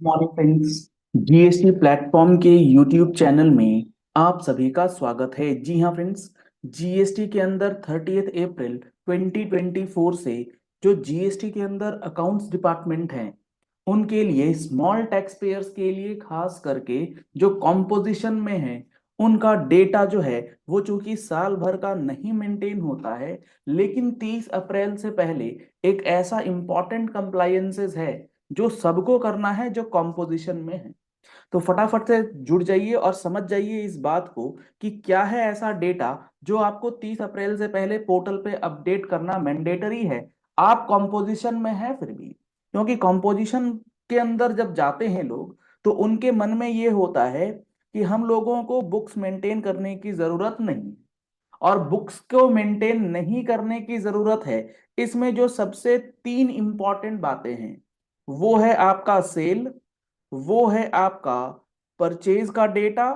Morning friends. GST platform के YouTube channel में आप सभी का स्वागत है। जी हाँ फ्रेंड्स, जीएसटी के अंदर 30 अप्रैल 2024 से जो जीएसटी के अंदर अकाउंट्स डिपार्टमेंट हैं उनके लिए स्मॉल टैक्स पेयर्स के लिए खास करके जो कॉम्पोजिशन में है उनका डेटा जो है वो चूंकि साल भर का नहीं मेंटेन होता है, लेकिन 30 अप्रैल से पहले एक ऐसा इंपॉर्टेंट कंप्लायंसेस है जो सबको करना है जो कॉम्पोजिशन में है। तो फटाफट से जुड़ जाइए और समझ जाइए इस बात को कि क्या है ऐसा डेटा जो आपको 30 अप्रैल से पहले पोर्टल पे अपडेट करना मैंडेटरी है। आप कॉम्पोजिशन में है फिर भी, क्योंकि कॉम्पोजिशन के अंदर जब जाते हैं लोग तो उनके मन में ये होता है कि हम लोगों को बुक्स मेंटेन करने की जरूरत नहीं, और बुक्स को मेंटेन नहीं करने की जरूरत है। इसमें जो सबसे तीन इंपॉर्टेंट बातें हैं वो है आपका सेल, वो है आपका परचेज का डेटा,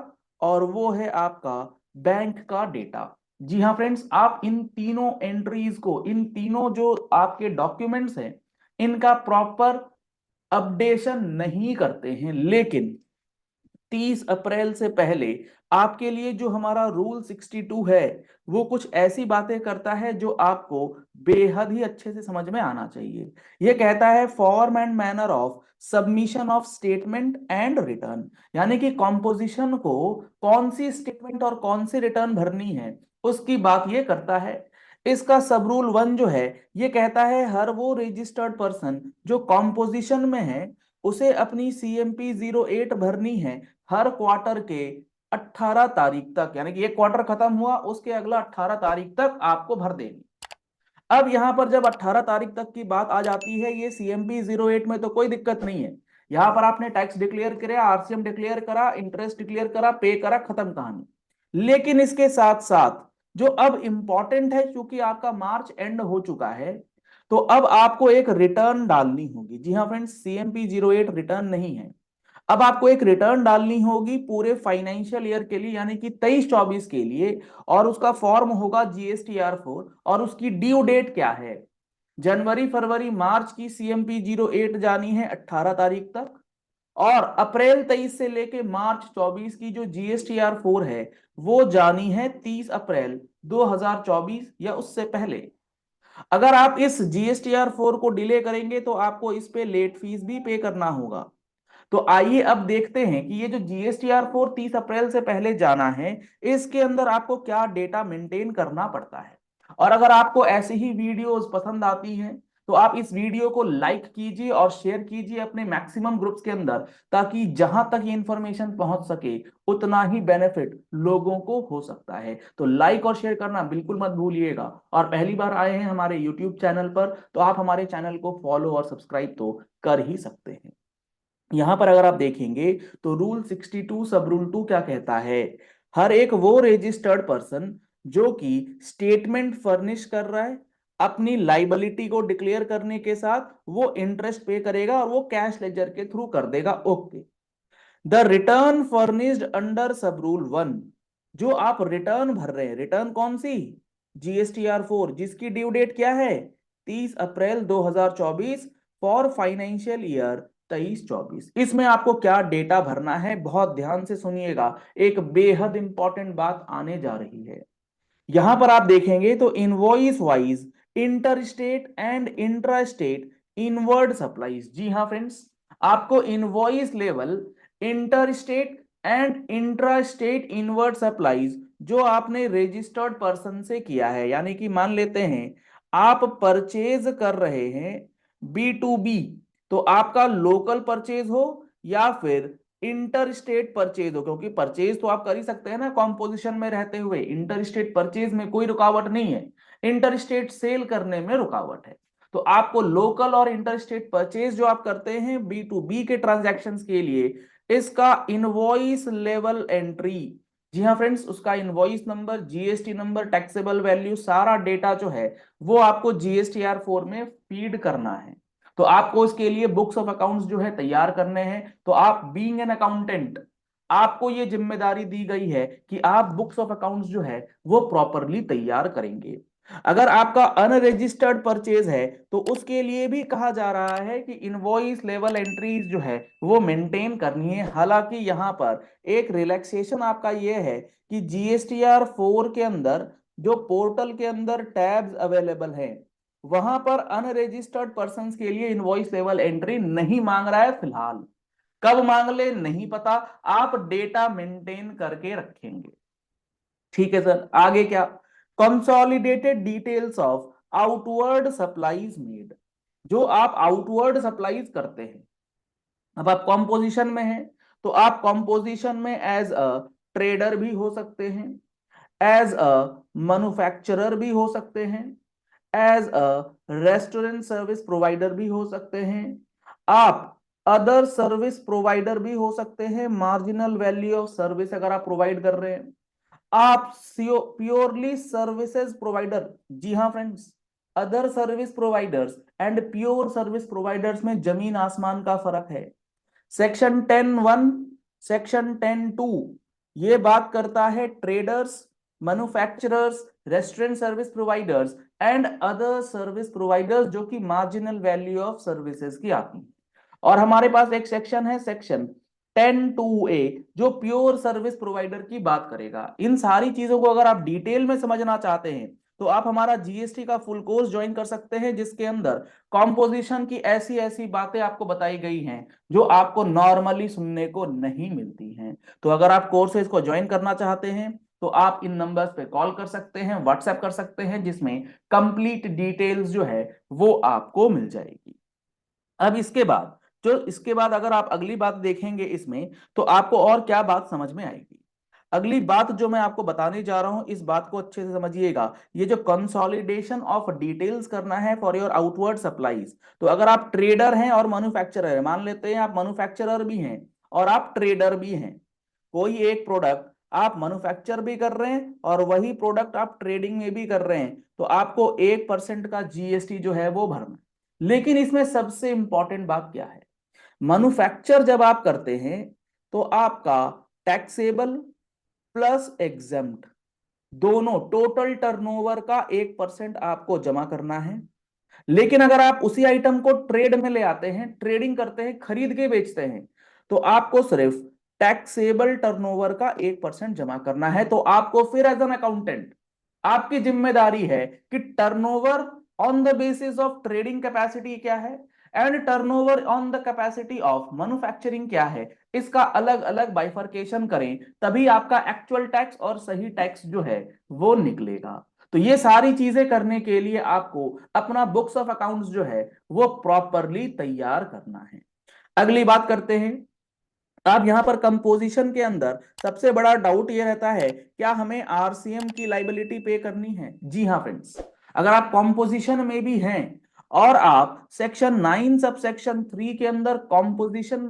और वो है आपका बैंक का डेटा। जी हाँ फ्रेंड्स, आप इन तीनों एंट्रीज को, इन तीनों जो आपके डॉक्यूमेंट्स हैं इनका प्रॉपर अपडेशन नहीं करते हैं, लेकिन 30 अप्रैल से पहले आपके लिए जो हमारा रूल 62 है वो कुछ ऐसी बातें करता है जो आपको बेहद ही अच्छे से समझ में आना चाहिए। यह कहता है form and manner of submission of statement and return, यानी कि कॉम्पोजिशन को कौन सी स्टेटमेंट और कौन सी रिटर्न भरनी है उसकी बात ये करता है। इसका सब रूल 1 जो है ये कहता है हर वो रजिस्टर्ड पर्सन जो कॉम्पोजिशन में है उसे अपनी सीएमपी 08 भरनी है हर क्वार्टर के 18 तारीख तक, यानी कि एक क्वार्टर खत्म हुआ उसके अगला 18 तारीख तक आपको भर देनी। अब यहां पर जब 18 तारीख तक की बात आ जाती है, ये सीएमपी 08 में तो कोई दिक्कत नहीं है। यहां पर आपने टैक्स डिक्लेयर किया, आरसीएम डिक्लेयर करा, इंटरेस्ट डिक्लेयर करा, पे करा, खत्म कहानी। लेकिन इसके साथ साथ जो अब इंपॉर्टेंट है, क्योंकि आपका मार्च एंड हो चुका है तो अब आपको एक रिटर्न डालनी होगी। जी हाँ फ्रेंड्स, सीएमपी 08 रिटर्न नहीं है। अब आपको एक रिटर्न डालनी होगी पूरे फाइनेंशियल ईयर के लिए, यानी कि 23-24 के लिए, और उसका फॉर्म होगा GSTR4। और उसकी ड्यू डेट क्या है? जनवरी फरवरी मार्च की सीएमपी 08 जानी है 18 तारीख तक, और अप्रैल 23 से लेके मार्च 24 की जो GSTR4 है वो जानी है 30 अप्रैल 2024 या उससे पहले। अगर आप इस GSTR4 को डिले करेंगे तो आपको इस पे लेट फीस भी पे करना होगा। तो आइए अब देखते हैं कि ये जो GSTR4 30 अप्रैल से पहले जाना है इसके अंदर आपको क्या डेटा मेंटेन करना पड़ता है। और अगर आपको ऐसी ही वीडियोस पसंद आती हैं तो आप इस वीडियो को लाइक कीजिए और शेयर कीजिए अपने मैक्सिमम ग्रुप्स के अंदर, ताकि जहां तक ये इंफॉर्मेशन पहुंच सके उतना ही बेनिफिट लोगों को हो सकता है। तो लाइक और शेयर करना बिल्कुल मत भूलिएगा। और पहली बार आए हैं हमारे यूट्यूब चैनल पर तो आप हमारे चैनल को फॉलो और सब्सक्राइब तो कर ही सकते हैं। यहां पर अगर आप देखेंगे तो रूल 62 सब रूल 2 क्या कहता है? हर एक वो रजिस्टर्ड पर्सन जो कि स्टेटमेंट फर्निश कर रहा है अपनी लाइबिलिटी को डिक्लेयर करने के साथ वो इंटरेस्ट पे करेगा और वो कैश लेजर के थ्रू कर देगा। Okay, the return furnished under sub rule 1, जो आप रिटर्न भर रहे हैं, रिटर्न कौन सी? GSTR4, जिसकी ड्यू डेट क्या है? 30 अप्रैल 2024 फॉर फाइनेंशियल ईयर 23-24। इसमें आपको क्या डेटा भरना है बहुत ध्यान से सुनिएगा, एक बेहद इंपॉर्टेंट बात आने जा रही है। यहां पर आप देखेंगे तो invoice wise inter state and intra state inward supplies. जी हाँ फ्रेंड्स, आपको invoice level inter state and intra state inward supplies जो आपने रजिस्टर्ड पर्सन से किया है, यानी कि मान लेते हैं आप परचेज कर रहे हैं B2B, तो आपका लोकल परचेज हो या फिर इंटर स्टेट परचेज हो, क्योंकि परचेज तो आप कर ही सकते हैं ना कॉम्पोजिशन में रहते हुए, इंटर स्टेट परचेज में कोई रुकावट नहीं है, इंटर स्टेट सेल करने में रुकावट है। तो आपको लोकल और इंटर स्टेट परचेज जो आप करते हैं B2B के ट्रांजैक्शंस के लिए, इसका इनवॉइस लेवल एंट्री, जी हाँ फ्रेंड्स, उसका invoice number, GST number, taxable value, सारा डेटा जो है वो आपको GSTR4 में फीड करना है। तो आपको इसके लिए बुक्स ऑफ अकाउंट्स जो है तैयार करने हैं। तो आप बीइंग एन अकाउंटेंट, आपको ये जिम्मेदारी दी गई है कि आप बुक्स ऑफ अकाउंट्स जो है वो प्रॉपरली तैयार करेंगे। अगर आपका अनरजिस्टर्ड परचेज है तो उसके लिए भी कहा जा रहा है कि इनवॉइस लेवल एंट्रीज जो है वो मेंटेन करनी है। हालांकि यहां पर एक रिलैक्सेशन आपका ये है कि GSTR 4 के अंदर जो पोर्टल के अंदर टैब्स अवेलेबल हैं वहां पर अनरजिस्टर्ड पर्संस के लिए इनवॉइस लेवल एंट्री नहीं मांग रहा है फिलहाल। कब मांग ले नहीं पता, आप डेटा मेंटेन करके रखेंगे। ठीक है सर, आगे क्या? Consolidated details of outward supplies made. जो आप आउटवर्ड सप्लाईज करते हैं, अब आप कॉम्पोजिशन में हैं तो आप कॉम्पोजिशन में एज अ ट्रेडर भी हो सकते हैं, एज अ मैन्युफैक्चरर भी हो सकते हैं, as a restaurant service provider भी हो सकते हैं, आप अदर सर्विस प्रोवाइडर भी हो सकते हैं, मार्जिनल वैल्यू ऑफ सर्विस अगर आप प्रोवाइड कर रहे हैं, आप प्योरली सर्विसेज प्रोवाइडर। जी हाँ friends, other service providers and pure service providers में जमीन आसमान का फर्क है। सेक्शन 10(1), सेक्शन 10(2) ये बात करता है traders, manufacturers, restaurant service providers and other service providers, जो कि मार्जिनल वैल्यू ऑफ सर्विसेज की आती है। और हमारे पास एक सेक्शन है, सेक्शन 10(2)(a), जो प्योर सर्विस प्रोवाइडर की बात करेगा। इन सारी चीजों को अगर आप डिटेल में समझना चाहते हैं तो आप हमारा GST का फुल कोर्स ज्वाइन कर सकते हैं, जिसके अंदर कॉम्पोजिशन की ऐसी ऐसी बातें आपको बताई गई हैं जो आपको नॉर्मली सुनने को नहीं मिलती हैं। तो अगर आप कोर्सेज को ज्वाइन करना चाहते हैं तो आप इन नंबर्स पे कॉल कर सकते हैं, व्हाट्सएप कर सकते हैं, जिसमें कंप्लीट डिटेल्स जो है वो आपको मिल जाएगी। अब इसके बाद अगर आप अगली बात देखेंगे इसमें, तो आपको और क्या बात समझ में आएगी। अगली बात जो मैं आपको बताने जा रहा हूं, इस बात को अच्छे से समझिएगा। ये जो कंसोलिडेशन ऑफ डिटेल्स करना है फॉर योर आउटवर्ड सप्लाईज, तो अगर आप ट्रेडर हैं और मैन्युफैक्चरर है, मान लेते हैं आप मैन्युफैक्चरर भी हैं और आप ट्रेडर भी हैं, कोई एक प्रोडक्ट आप मैन्युफैक्चर भी कर रहे हैं और वही प्रोडक्ट आप ट्रेडिंग में भी कर रहे हैं, तो आपको 1% का GST जो है वो भरना है। लेकिन इसमें सबसे इंपॉर्टेंट बात क्या है, मैन्युफैक्चर जब आप करते हैं तो आपका टैक्सेबल प्लस एग्जेम्प्ट दोनों टोटल टर्नओवर का 1% आपको जमा करना है। लेकिन अगर आप उसी आइटम को ट्रेड में ले आते हैं, ट्रेडिंग करते हैं, खरीद के बेचते हैं, तो आपको सिर्फ टैक्सेबल टर्नओवर का 1% जमा करना है। तो आपको फिर एज एन अकाउंटेंट आपकी जिम्मेदारी है कि turnover on the basis of trading capacity क्या है and turnover on the capacity of manufacturing क्या है, इसका अलग अलग बाइफरकेशन करें, तभी आपका एक्चुअल टैक्स और सही टैक्स जो है वो निकलेगा। तो ये सारी चीजें करने के लिए आपको अपना बुक्स ऑफ अकाउंट्स जो है वो प्रॉपरली तैयार करना है। अगली बात करते हैं। अब यहां पर कंपोजिशन के अंदर सबसे बड़ा डाउट ये रहता है, क्या हमें RCM की लाइबिलिटी पे करनी है? जी हाँ फ्रेंड्स, अगर आप कंपोजिशन में भी हैं और आप सेक्शन 9 सब सेक्शन 3 के अंदर कंपोजिशन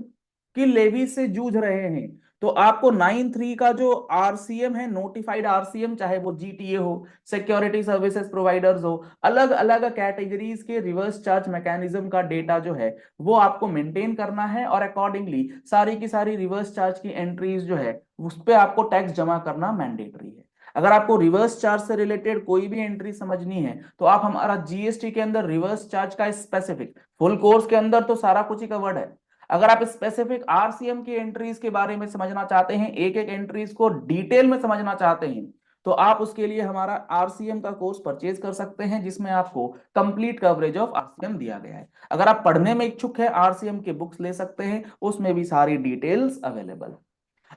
की लेवी से जूझ रहे हैं, तो आपको 9(3) का जो RCM है, नोटिफाइड RCM, चाहे वो GTA हो, सिक्योरिटी सर्विसेज प्रोवाइडर्स हो, अलग अलग कैटेगरीज के रिवर्स चार्ज मैकेनिज्म का डेटा जो है वो आपको मेंटेन करना है और अकॉर्डिंगली सारी की सारी रिवर्स चार्ज की एंट्रीज जो है उस पर आपको टैक्स जमा करना मैंडेटरी है। अगर आपको रिवर्स चार्ज से रिलेटेड कोई भी एंट्री समझनी है तो आप हमारा GST के अंदर रिवर्स चार्ज का स्पेसिफिक फुल कोर्स के अंदर तो सारा कुछ ही कवर्ड है। अगर आप स्पेसिफिक RCM की एंट्रीज के बारे में समझना चाहते हैं, एक एक एंट्रीज को डिटेल में समझना चाहते हैं, तो आप उसके लिए हमारा RCM का कोर्स परचेज कर सकते हैं, जिसमें आपको कंप्लीट कवरेज ऑफ RCM दिया गया है। अगर आप पढ़ने में इच्छुक है, RCM के बुक्स ले सकते हैं, उसमें भी सारी डिटेल्स अवेलेबल है।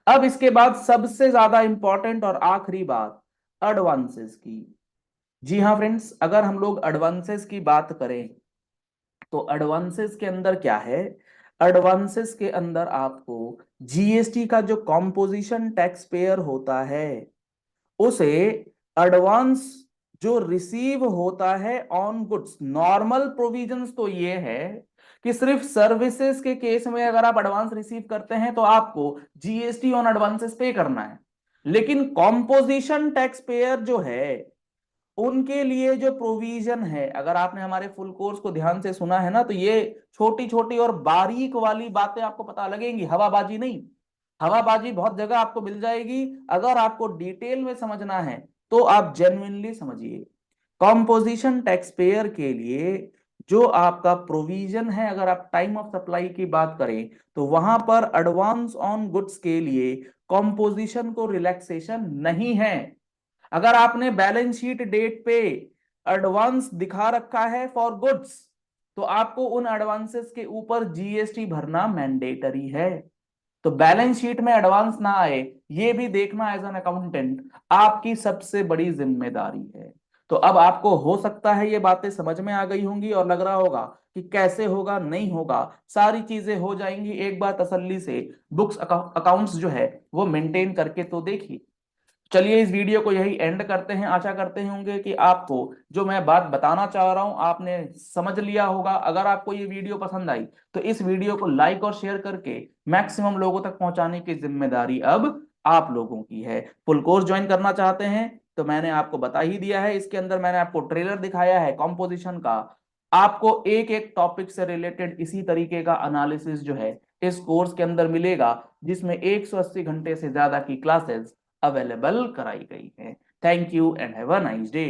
अब इसके बाद सबसे ज्यादा इंपॉर्टेंट और आखिरी बात, एडवांसेस की। जी हाँ फ्रेंड्स, अगर हम लोग एडवांसेस की बात करें तो एडवांसेस के अंदर क्या है, एडवांसेस के अंदर आपको GST का जो कॉम्पोजिशन टैक्स पेयर होता है उसे एडवांस जो रिसीव होता है ऑन गुड्स, नॉर्मल प्रोविजंस तो ये है कि सिर्फ सर्विसेज के केस में अगर आप एडवांस रिसीव करते हैं तो आपको GST ऑन एडवांसेस पे करना है। लेकिन कॉम्पोजिशन टैक्स पेयर जो है उनके लिए जो प्रोविजन है, अगर आपने हमारे फुल कोर्स को ध्यान से सुना है ना, तो ये छोटी छोटी और बारीक वाली बातें आपको पता लगेंगी, हवाबाजी नहीं। हवाबाजी बहुत जगह आपको मिल जाएगी, अगर आपको डिटेल में समझना है तो आप जेन्युइनली समझिए। कॉम्पोजिशन टैक्स पेयर के लिए जो आपका प्रोविजन है, अगर आप टाइम ऑफ सप्लाई की बात करें तो वहां पर एडवांस ऑन गुड्स के लिए कॉम्पोजिशन को रिलैक्सेशन नहीं है। अगर आपने बैलेंस शीट डेट पे एडवांस दिखा रखा है फॉर गुड्स, तो आपको उन एडवांसेस के ऊपर जीएसटी भरना मैंडेटरी है। तो बैलेंस शीट में एडवांस ना आए, ये भी देखना एज एन अकाउंटेंट आपकी सबसे बड़ी जिम्मेदारी है। तो अब आपको हो सकता है ये बातें समझ में आ गई होंगी और लग रहा होगा कि कैसे होगा, नहीं होगा, सारी चीजें हो जाएंगी। एक बार तसल्ली से बुक्स अकाउंट्स जो है वो मेंटेन करके तो देखिए। चलिए इस वीडियो को यही एंड करते हैं। आशा करते होंगे कि आपको जो मैं बात बताना चाह रहा हूं आपने समझ लिया होगा। अगर आपको ये वीडियो पसंद आई तो इस वीडियो को लाइक और शेयर करके मैक्सिमम लोगों तक पहुंचाने की जिम्मेदारी अब आप लोगों की है। फुल कोर्स ज्वाइन करना चाहते हैं तो मैंने आपको बता ही दिया है, इसके अंदर मैंने आपको ट्रेलर दिखाया है कॉम्पोजिशन का। आपको एक एक टॉपिक से रिलेटेड इसी तरीके का एनालिसिस जो है इस कोर्स के अंदर मिलेगा, जिसमें 180 घंटे से ज्यादा की क्लासेस अवेलेबल कराई गई है। Thank you and have a nice day.